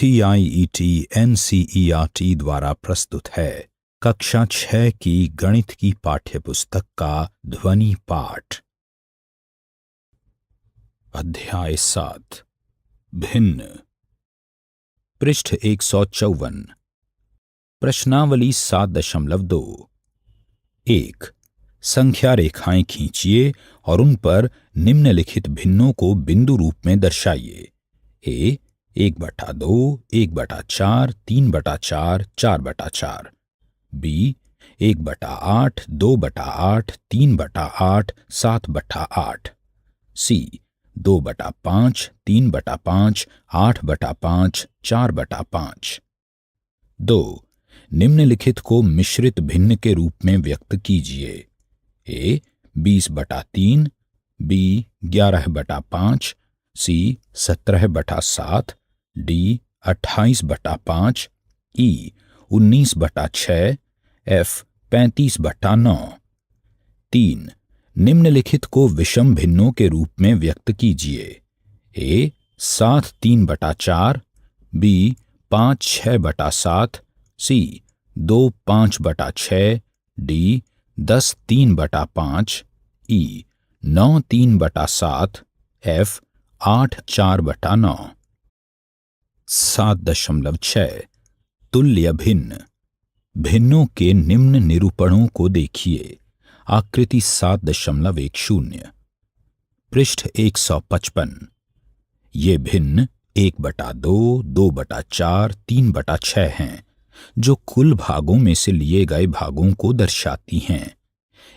CIET NCERT द्वारा प्रस्तुत है कक्षा 6 की गणित की पाठ्यपुस्तक का ध्वनि पाठ। अध्याय 7 भिन्न। पृष्ठ 154। प्रश्नावली 7.2। 1। संख्या रेखाएं खींचिए और उन पर निम्नलिखित भिन्नों को बिंदु रूप में दर्शाइए। A 1/2, 1/4, 3/4, 4/4। B 1/8, 2/8, 3/8, 7/8। C 2/5, 3/5, 8/5, 4/5। 2। निम्नलिखित को मिश्रित भिन्न के रूप में व्यक्त कीजिए। A 20/3, B 11/5, C 17/7, D 28/5, E 19/6, F 35/9। 3। निम्नलिखित को विषम भिन्नों के रूप में व्यक्त कीजिए। A 7 3/4, B 5 6/7, C 2 5/6, D 10 3/5, E 9 3/7, F 8 4/9। 7.6 तुल्य भिन्न। भिन्नों के निम्न निरूपणों को देखिए। आकृति 7.10। पृष्ठ 155। ये भिन्न 1/2, 2/4, 3/6 हैं, जो कुल भागों में से लिए गए भागों को दर्शाती हैं।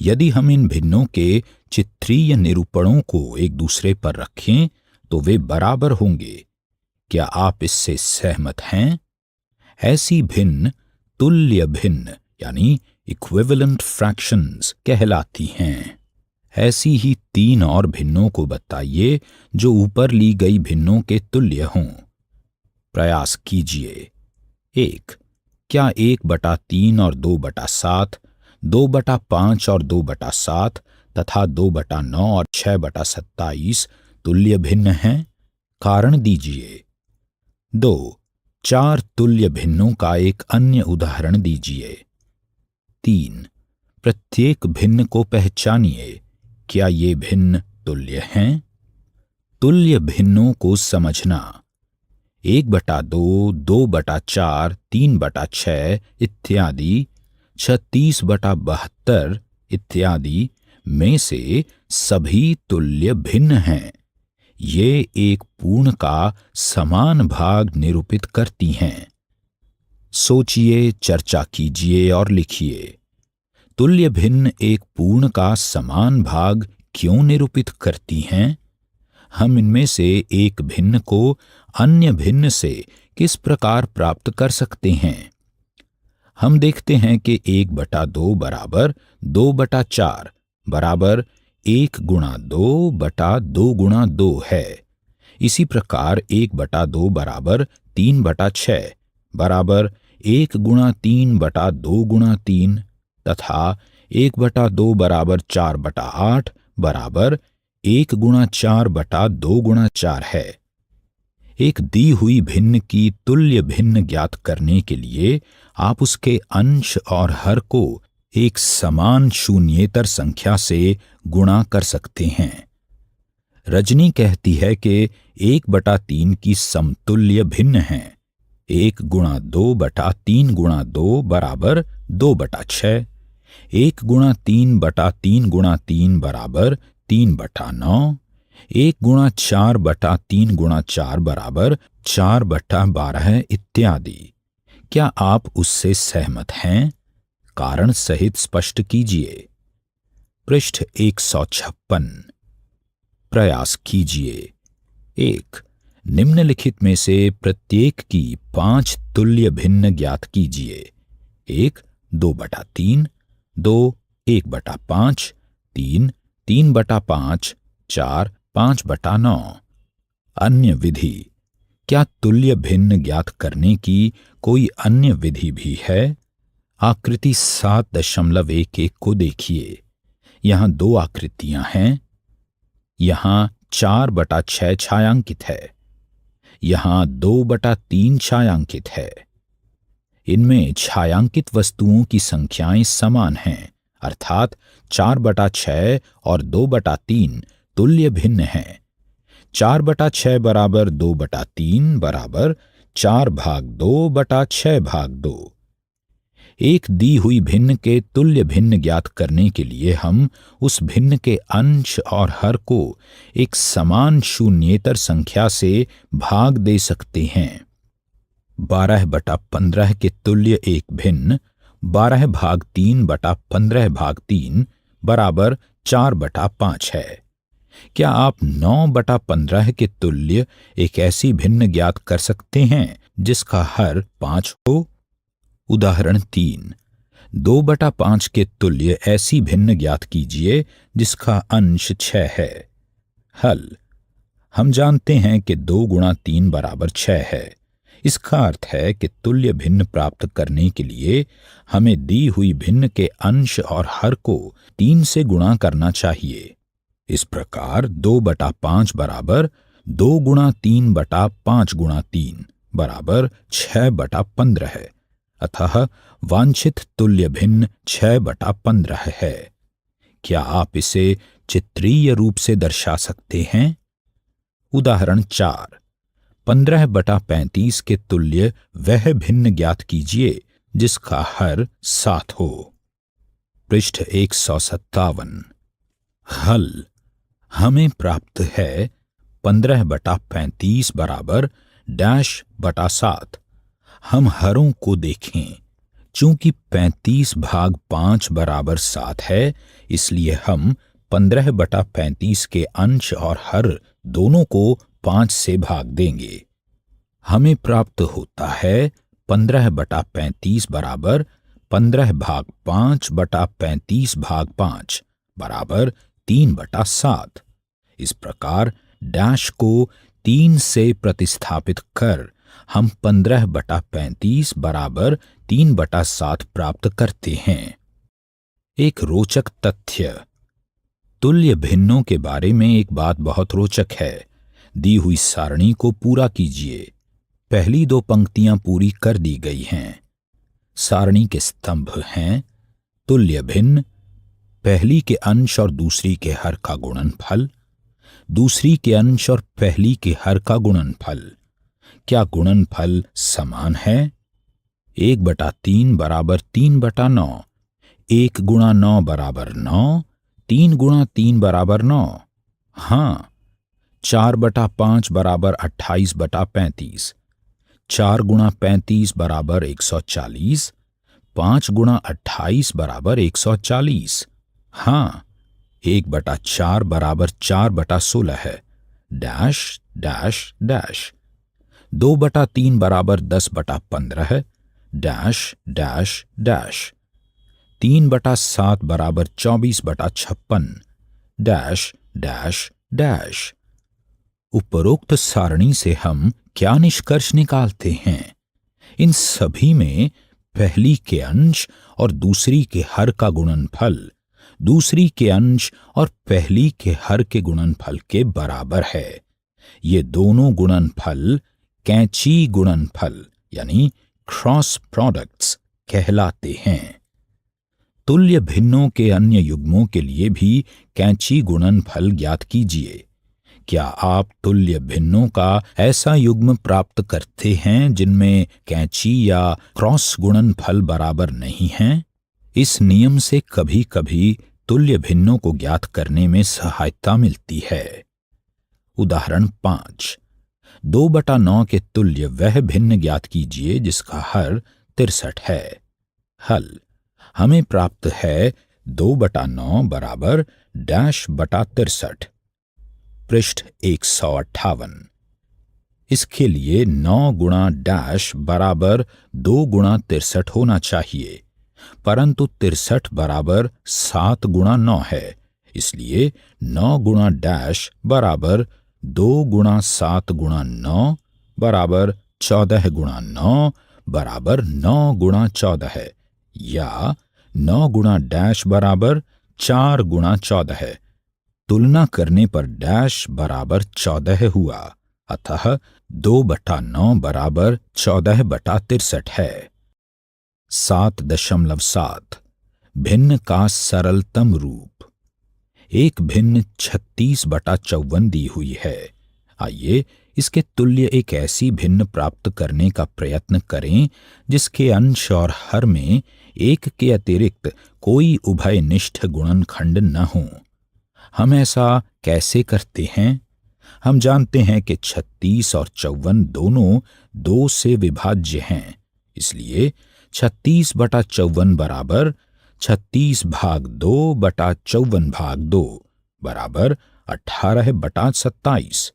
यदि हम इन भिन्नों के चित्रीय निरूपणों को एक दूसरे पर रखें तो वे बराबर होंगे। क्या आप इससे सहमत हैं? ऐसी भिन्न तुल्य भिन्न यानी इक्विवेलेंट फ्रैक्शंस कहलाती हैं। ऐसी ही 3 और भिन्नों को बताइए जो ऊपर ली गई भिन्नों के तुल्य हों। प्रयास कीजिए। 1। क्या 1/3 और 2/7, 2/5 और 2/7 तथा 2/9 और 6/27 तुल्य भिन्न हैं? कारण दीजिए। 2। 4 तुल्य भिन्नों का एक अन्य उदाहरण दीजिए। 3। प्रत्येक भिन्न को पहचानिए। क्या ये भिन्न तुल्य हैं? तुल्य भिन्नों को समझना। 1/2, 2/4, 3/6 इत्यादि 36/72 इत्यादि में से सभी तुल्य भिन्न हैं। ये एक पूर्ण का समान भाग निरूपित करती हैं। सोचिए, चर्चा कीजिए और लिखिए। तुल्य भिन्न एक पूर्ण का समान भाग क्यों निरूपित करती हैं? हम इनमें से एक भिन्न को अन्य भिन्न से किस प्रकार प्राप्त कर सकते हैं? हम देखते हैं कि 1/2 बराबर 2/4 बराबर 1 गुणा 2 बटा 2 गुणा 2 है। इसी प्रकार 1/2 बराबर 3/6 बराबर 1 गुणा 3 बटा 2 गुणा 3 तथा 1/2 बराबर 4/8 बराबर 1 गुणा 4 बटा 2 गुणा 4 है। एक दी हुई भिन्न की तुल्य भिन्न ज्ञात करने के लिए आप उसके अंश और हर को एक समान शून्येतर संख्या से गुणा कर सकते हैं। रजनी कहती है कि 1/3 की समतुल्य भिन्न है। 1 गुणा 2 बटा 3 गुणा 2 बराबर 2/6। 1 गुणा 3 बटा 3 गुणा 3 बराबर 3/9। 1 गुणा 4 बटा 3 गुणा 4 बराबर 4/12 इत्यादि। क्या आप उससे सहमत हैं? कारण सहित स्पष्ट कीजिए। पृष्ठ 156। प्रयास कीजिए। 1। निम्नलिखित में से प्रत्येक की 5 तुल्य भिन्न ज्ञात कीजिए। 1 2/3, 2 1/5, 3 3/5, 4 5/9। अन्य विधि। क्या तुल्य भिन्न ज्ञात करने की कोई अन्य विधि भी है? आकृति 7.11 को देखिए। यहाँ 2 आकृतियां हैं। यहाँ 4/6 छायांकित है। यहां 2/3 छायांकित है। इनमें छायांकित वस्तुओं की संख्याएं समान हैं, अर्थात 4/6 और 2/3 तुल्य भिन्न हैं। 4/6 बराबर 2/3 बराबर 4/2/6/2। एक दी हुई भिन्न के तुल्य भिन्न ज्ञात करने के लिए हम उस भिन्न के अंश और हर को एक समान शून्येतर संख्या से भाग दे सकते हैं। 12/15 के तुल्य एक भिन्न 12/3/15/3 बराबर 4/5 है। क्या आप 9/15 के तुल्य एक ऐसी भिन्न ज्ञात कर सकते हैं जिसका हर 5 हो? उदाहरण 3, 2/5 के तुल्य ऐसी भिन्न ज्ञात कीजिए जिसका अंश 6 है। हल: हम जानते हैं कि 2 गुणा 3 बराबर 6 है। इसका अर्थ है कि तुल्य भिन्न प्राप्त करने के लिए हमें दी हुई भिन्न के अंश और हर को 3 से गुणा करना चाहिए। इस प्रकार 2/5 बराबर 2 गुणा 3/5 गुणा 3 बराबर 6/15 है। अतः वांछित तुल्य भिन्न 6/15 है। क्या आप इसे चित्रीय रूप से दर्शा सकते हैं? उदाहरण 4, 15/35 के तुल्य वह भिन्न ज्ञात कीजिए जिसका हर 7 हो। पृष्ठ 157। हल: हमें प्राप्त है 15/35 बराबर -7। हम हरों को देखें। चूंकि 35/5 बराबर 7 है, इसलिए हम 15/35 के अंश और हर दोनों को 5 से भाग देंगे। हमें प्राप्त होता है 15/35 बराबर 15/5/35/5 बराबर 3/7। इस प्रकार डैश को 3 से प्रतिस्थापित कर हम 15/35 बराबर 3/7 प्राप्त करते हैं। एक रोचक तथ्य: तुल्य भिन्नों के बारे में एक बात बहुत रोचक है। दी हुई सारणी को पूरा कीजिए। पहली 2 पंक्तियां पूरी कर दी गई हैं। सारणी के स्तंभ हैं: तुल्य भिन्न, पहली के अंश और दूसरी के हर का गुणनफल, दूसरी के अंश और पहली के हर का गुणनफल। क्या गुणनफल समान है? 1/3 बराबर 3/9, 1 गुणा 9 बराबर 9, 3 गुणा 3 बराबर 9। हाँ। 4/5 बराबर 28/35, 4 गुणा 35 बराबर 140, 5 गुणा 28 बराबर 140। हाँ। 1/4 बराबर 4/16 है। Dash dash dash. 2/3 बराबर 10/15 डैश डैश डैश। 3/7 बराबर 24/56 डैश डैश डैश। उपरोक्त सारणी से हम क्या निष्कर्ष निकालते हैं? इन सभी में पहली के अंश और दूसरी के हर का गुणनफल दूसरी के अंश और पहली के हर के गुणनफल के बराबर है। ये दोनों गुणनफल कैंची गुणनफल यानी क्रॉस प्रोडक्ट्स कहलाते हैं। तुल्य भिन्नों के अन्य युग्मों के लिए भी कैंची गुणनफल ज्ञात कीजिए। क्या आप तुल्य भिन्नों का ऐसा युग्म प्राप्त करते हैं जिनमें कैंची या क्रॉस गुणनफल बराबर नहीं हैं? इस नियम से कभी कभी तुल्य भिन्नों को ज्ञात करने में सहायता मिलती है। उदाहरण 5, 2/9 के तुल्य वह भिन्न ज्ञात कीजिए जिसका हर 63 है। हल: हमें प्राप्त है 2/9 बराबर -63। पृष्ठ 158। इसके लिए 9 गुणा डैश बराबर 2 गुणा 63 होना चाहिए, परंतु 63 बराबर 7 गुणा 9 है। इसलिए 9 गुणा डैश बराबर 2 गुणा 7 गुणा 9 बराबर 14 गुणा 9 बराबर 9 गुणा 14 है, या 9 गुणा डैश बराबर 4 गुणा 14 है। तुलना करने पर डैश बराबर 14 हुआ, अतः 2/9 बराबर 14/63 है। 7.7 भिन्न का सरलतम रूप। एक भिन्न 36/54 दी हुई है। आइए इसके तुल्य एक ऐसी भिन्न प्राप्त करने का प्रयत्न करें जिसके अंश और हर में एक के अतिरिक्त कोई उभयनिष्ठ गुणनखंड न हो। हम ऐसा कैसे करते हैं? हम जानते हैं कि 36 और 54 दोनों 2 से विभाज्य हैं। इसलिए 36/54 बराबर 36/2/54/2 बराबर 18/27।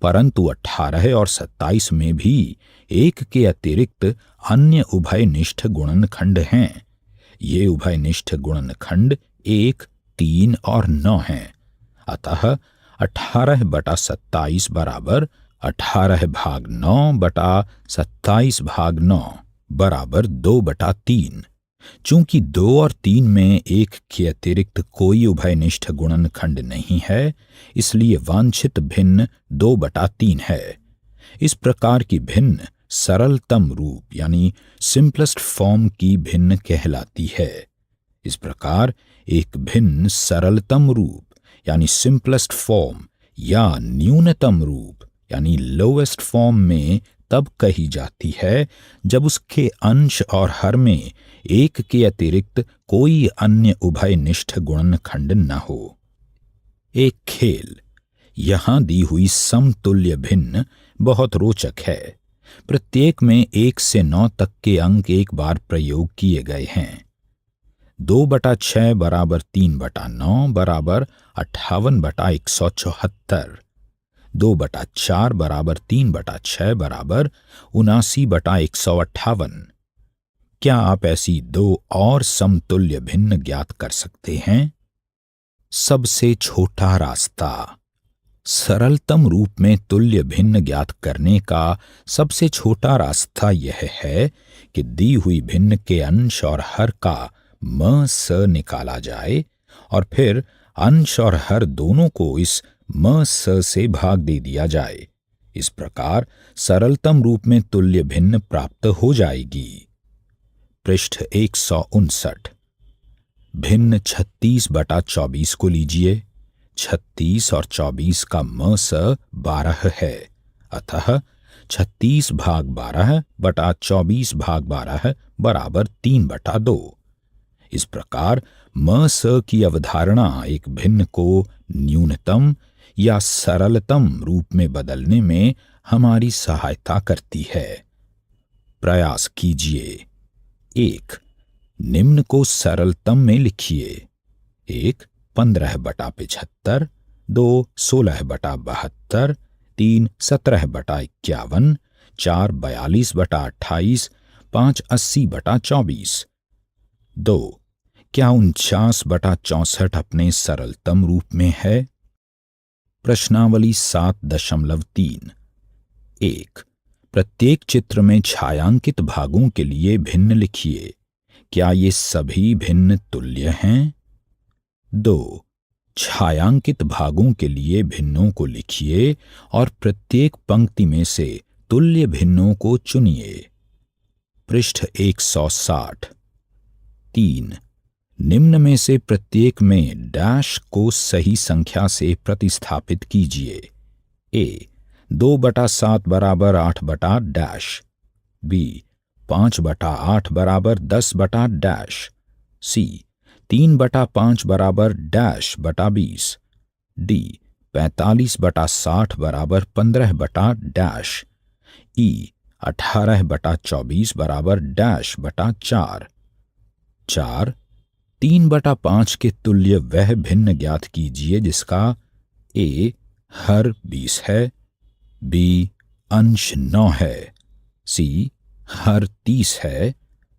परंतु 18 और 27 में भी एक के अतिरिक्त अन्य उभयनिष्ठ गुणनखंड हैं। ये उभयनिष्ठ गुणनखंड 1, 3 और 9 हैं। अतः 18/27 बराबर 18/9/27/9 बराबर 2/3। चूंकि 2 और 3 में एक के अतिरिक्त कोई उभयनिष्ठ गुणनखंड नहीं है, इसलिए वांछित भिन्न 2/3 है। इस प्रकार की भिन्न सरलतम रूप यानी सिंपलेस्ट फॉर्म की भिन्न कहलाती है। इस प्रकार एक भिन्न सरलतम रूप यानी सिंपलेस्ट फॉर्म या न्यूनतम रूप यानी लोएस्ट फॉर्म में तब कही जाती है जब उसके अंश और हर में एक के अतिरिक्त कोई अन्य उभयनिष्ठ गुणनखंड न हो। एक खेल। यहां दी हुई समतुल्य भिन्न बहुत रोचक है। प्रत्येक में 1 से 9 तक के अंक एक बार प्रयोग किए गए हैं। 2/6 बराबर 3/9 बराबर 58/174। 2/4 बराबर 3/6 बराबर 79/158। क्या आप ऐसी 2 और समतुल्य भिन्न ज्ञात कर सकते हैं? सबसे छोटा रास्ता। सरलतम रूप में तुल्य भिन्न ज्ञात करने का सबसे छोटा रास्ता यह है कि दी हुई भिन्न के अंश और हर का म स निकाला जाए और फिर अंश और हर दोनों को इस म स से भाग दे दिया जाए। इस प्रकार सरलतम रूप में तुल्य भिन्न प्राप्त हो जाएगी। पृष्ठ 159। भिन्न 36/24 को लीजिए। 36 और 24 का म स 12 है। अतः 36/12/24/12 बराबर 3/2। इस प्रकार म स की अवधारणा एक भिन्न को न्यूनतम या सरलतम रूप में बदलने में हमारी सहायता करती है। प्रयास कीजिए। 1. निम्न को सरलतम में लिखिए। 1. 15/75, 2. 16/72, 3. 17/51, 4. 42/28, 5. 80/24। 2. क्या 49/64 अपने सरलतम रूप में है? प्रश्नावली 7.3। 1. प्रत्येक चित्र में छायांकित भागों के लिए भिन्न लिखिए। क्या ये सभी भिन्न तुल्य हैं? 2. छायांकित भागों के लिए भिन्नों को लिखिए और प्रत्येक पंक्ति में से तुल्य भिन्नों को चुनिए। पृष्ठ 160। 3. निम्न में से प्रत्येक में डैश को सही संख्या से प्रतिस्थापित कीजिए। ए 2/7 बराबर 8/डैश, बी 5/8 बराबर 10/डैश, सी 3/5 बराबर डैश बटा 20, डी 45/60 बराबर 15/डैश, ई 18/24 बराबर डैश बटा 4। 4. 3/5 के तुल्य वह भिन्न ज्ञात कीजिए जिसका ए हर 20 है, बी अंश 9 है, सी हर 30 है,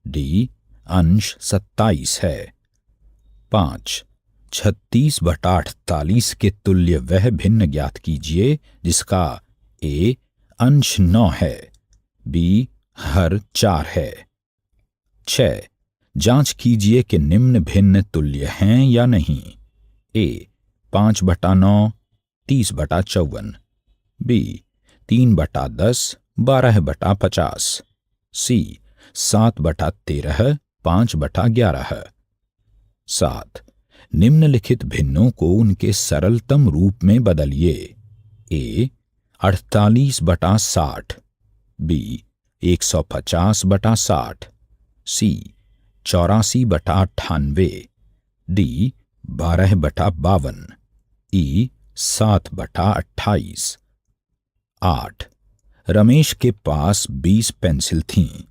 डी अंश 27 है। 5. 36/48 के तुल्य वह भिन्न ज्ञात कीजिए जिसका ए अंश 9 है, बी हर 4 है। 6. जांच कीजिए कि निम्न भिन्न तुल्य हैं या नहीं। ए 5/9 30/54, बी 3/10 12/50। सी 7/13 5/11। 7। निम्नलिखित भिन्नों को उनके सरलतम रूप में बदलिए। ए 48/60, बी 150/60, सी 84/98, डी 12/52, ई 7/28। 8। रमेश के पास 20 पेंसिल थीं,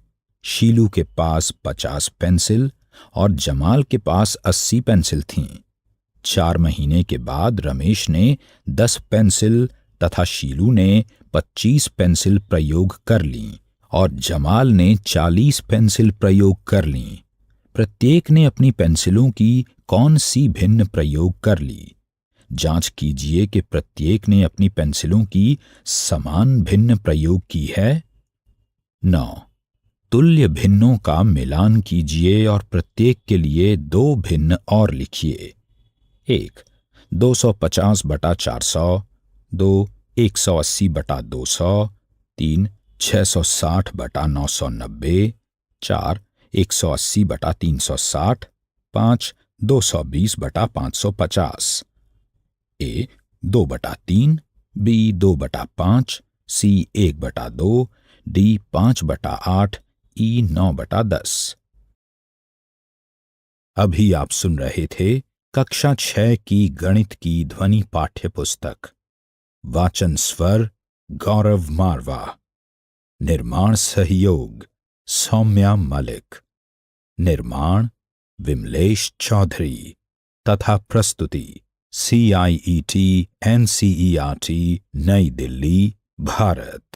शीलू के पास 50 पेंसिल और जमाल के पास 80 पेंसिल थीं। 4 महीने के बाद रमेश ने 10 पेंसिल तथा शीलू ने 25 पेंसिल प्रयोग कर लीं और जमाल ने 40 पेंसिल प्रयोग कर लीं। प्रत्येक ने अपनी पेंसिलों की कौन सी भिन्न प्रयोग कर ली? जांच कीजिए कि प्रत्येक ने अपनी पेंसिलों की समान भिन्न प्रयोग की है। 9। तुल्य भिन्नों का मिलान कीजिए और प्रत्येक के लिए 2 भिन्न और लिखिए। 1 250/400, 2 180/200, 3 660/990, 4 180/360, 5 220/550। ए 2/3, बी 2/5, सी 1/2, डी 5/8, ई 9/10। अभी आप सुन रहे थे कक्षा 6 की गणित की ध्वनि पाठ्य पुस्तक। वाचन स्वर गौरव मारवा। निर्माण सहयोग सौम्या मलिक। निर्माण विमलेश चौधरी तथा प्रस्तुति CIET NCERT नई दिल्ली भारत।